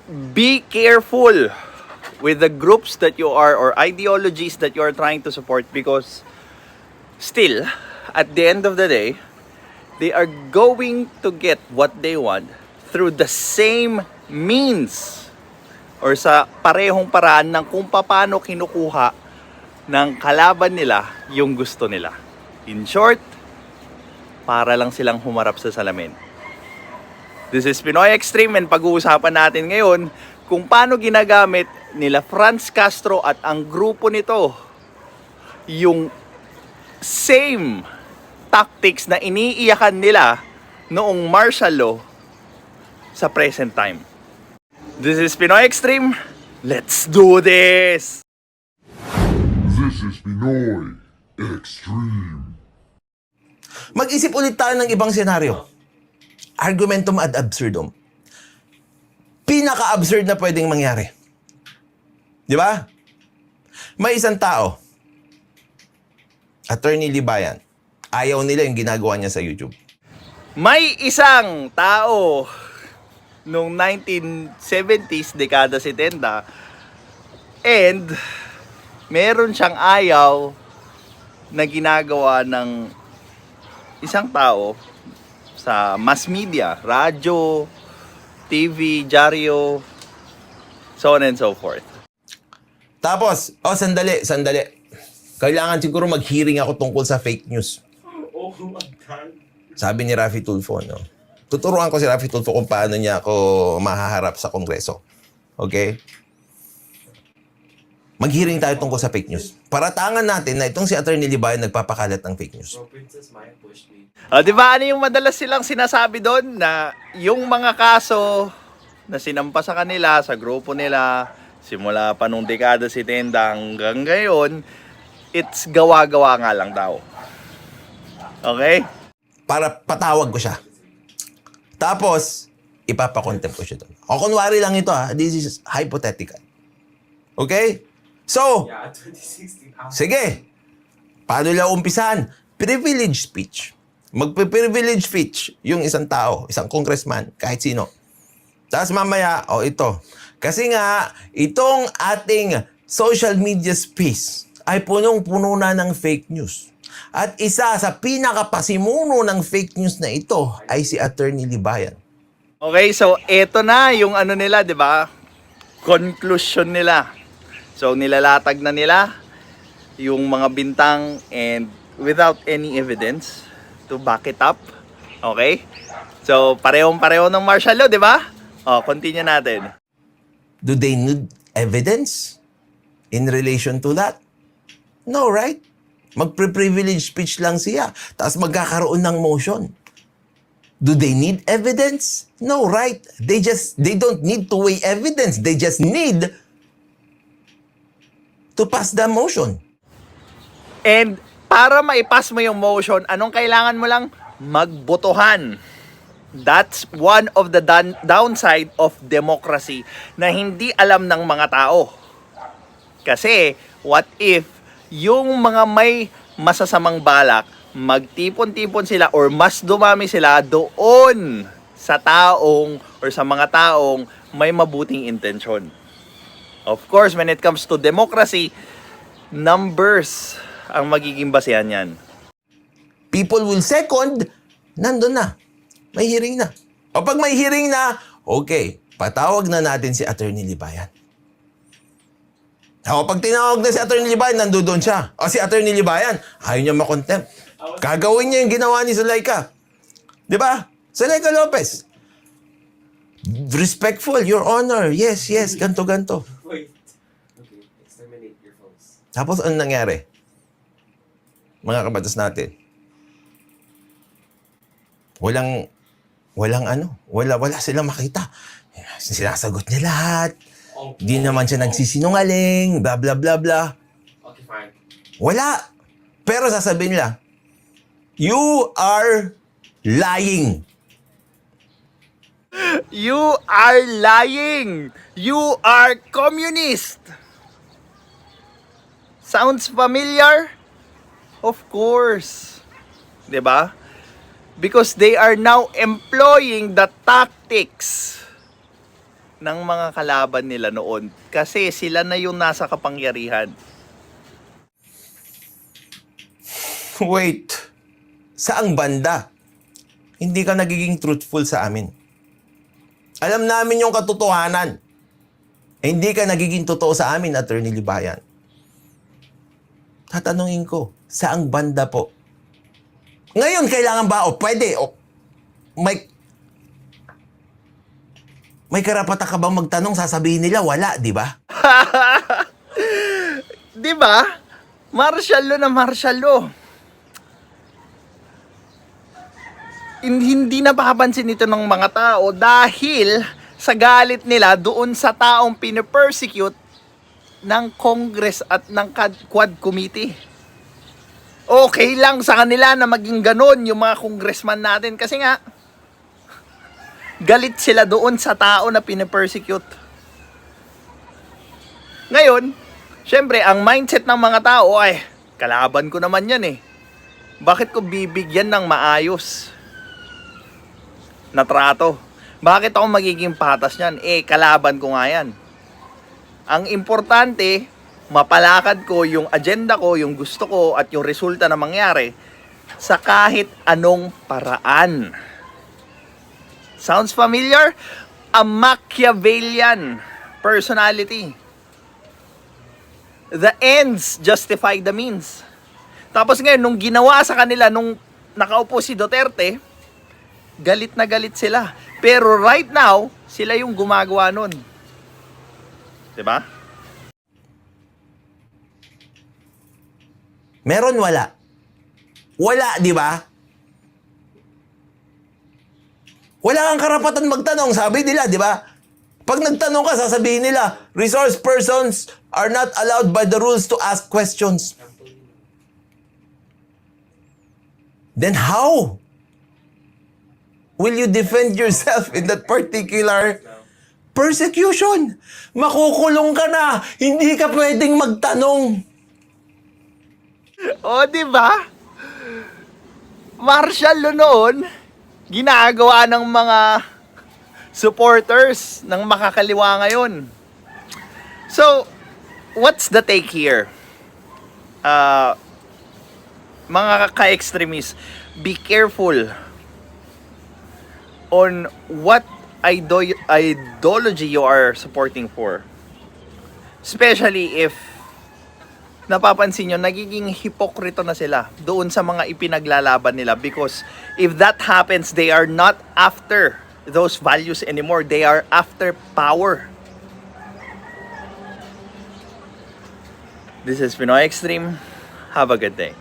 be careful with the groups that you are or ideologies that you are trying to support, because still, at the end of the day, they are going to get what they want through the same means or sa parehong paraan ng kung paano kinukuha ng kalaban nila yung gusto nila. In short, para lang silang humarap sa salamin. This is Pinoy Extreme, and pag-uusapan natin ngayon kung paano ginagamit nila Franz Castro at ang grupo nito yung same tactics na iniiyakan nila noong martial law sa present time. This is Pinoy Extreme. Let's do this! This is Pinoy Extreme. Mag-isip ulit tayo ng ibang senaryo. Argumentum ad absurdum. Pinaka-absurd na pwedeng mangyari. Di ba? May isang tao, Attorney Libayan, ayaw nila yung ginagawa niya sa YouTube. May isang tao noong 1970s, dekada 70, and meron siyang ayaw na ginagawa ng isang tao sa mass media, radyo, TV, dyaryo, so on and so forth. Tapos, sandali. Kailangan siguro mag-hearing ako tungkol sa fake news. Sabi ni Raffy Tulfo, no? Tuturuan ko si Raffy Tulfo kung paano niya ako mahaharap sa Kongreso. Okay? Mag-hearing tayo tungkol sa fake news. Paratangan natin na itong si Attorney Libayan nagpapakalat ng fake news. Di ba ano yung madalas silang sinasabi doon na yung mga kaso na sinampa sa kanila, sa grupo nila, simula pa nung dekada 70 hanggang ngayon, it's gawa-gawa nga lang daw. Okay? Para patawag ko siya. Tapos, ipapakontempt ko siya doon. O kunwari lang ito this is hypothetical. Okay? So, sige. Paano lang umpisahan? Privilege speech. Magpe-privilege speech yung isang tao, isang congressman, kahit sino. Tapos mamaya, ito. Kasi nga, itong ating social media space ay punong-puno na ng fake news. At isa sa pinakapasimuno ng fake news na ito ay si Attorney Libayan. Okay, so eto na yung ano nila, di ba? Conclusion nila. So nilalatag na nila yung mga bintang and without any evidence to back it up. Okay? So parehong-pareho ng martial law, di ba? Continue natin. Do they need evidence in relation to that? No, right? Magpe-privilege speech lang siya. Tapos magkakaroon ng motion. Do they need evidence? No, right? They don't need to weigh evidence. They just need to pass the motion. And para maipass mo yung motion, anong kailangan mo lang? Magbotohan. That's one of the downside of democracy na hindi alam ng mga tao. Kasi, what if yung mga may masasamang balak, magtipon-tipon sila or mas dumami sila doon sa taong or sa mga taong may mabuting intensyon. Of course, when it comes to democracy, numbers ang magiging basehan yan. People will second, nandun na. May hearing na. O pag may hearing na, okay, patawag na natin si Attorney Libayan. O pag tinawag na si Attorney Libayan, nandoon siya. O si Attorney Libayan, ayaw niya makontempt. Gagawin niya yung ginawa ni Zuleika. Di ba? Zuleika Lopez. Respectful, Your Honor. Yes, ganto. Wait. Okay, exterminate your phones. Tapos ano nangyari? Mga kabatas natin. Wala silang makita. Sinasagot niya lahat. Di naman siya nagsisinungaling, blah, blah, blah, blah. Okay, fine. Wala. Pero sasabihin nila, you are lying. You are lying! You are communist! Sounds familiar? Of course. 'Di ba? Because they are now employing the tactics ng mga kalaban nila noon kasi sila na yung nasa kapangyarihan. Wait, saang banda? Hindi ka nagiging truthful sa amin. Alam namin yung katotohanan. Hindi ka nagiging totoo sa amin, Attorney Libayan. Tatanungin ko, saang banda po? Ngayon, kailangan ba, o pwede, o may karapatan ka bang magtanong, sasabihin nila, wala, di ba? Di ba? Martial law na martial law. Hindi napapansin ito ng mga tao dahil sa galit nila doon sa taong pinipersecute ng Congress at ng Quad Committee. Okay lang sa kanila na maging ganon yung mga congressman natin kasi nga galit sila doon sa tao na pinipersecute. Ngayon, syempre, ang mindset ng mga tao ay, kalaban ko naman yan eh. Bakit ko bibigyan ng maayos na trato? Bakit ako magiging patas niyan? Kalaban ko nga yan. Ang importante, mapalakad ko yung agenda ko, yung gusto ko, at yung resulta na mangyari sa kahit anong paraan. Sounds familiar? A Machiavellian personality. The ends justify the means. Tapos ngayon, nung ginawa sa kanila, nung nakaupo si Duterte, galit na galit sila. Pero right now, sila yung gumagawa nun. Diba? Meron, wala. Wala, di ba? Wala kang karapatan magtanong, sabi nila, di ba? Pag nagtanong ka, sasabihin nila, resource persons are not allowed by the rules to ask questions. Then how will you defend yourself in that particular persecution? Makukulong ka na. Hindi ka pwedeng magtanong. O, di ba? Martial law noon, ginagawa ng mga supporters ng makakaliwa ngayon. So, what's the take here? Mga ka-extremists, be careful on what ideology you are supporting for. Especially if napapansin nyo, nagiging hipokrito na sila doon sa mga ipinaglalaban nila, because if that happens, they are not after those values anymore. They are after power. This is Pinoy Extreme. Have a good day.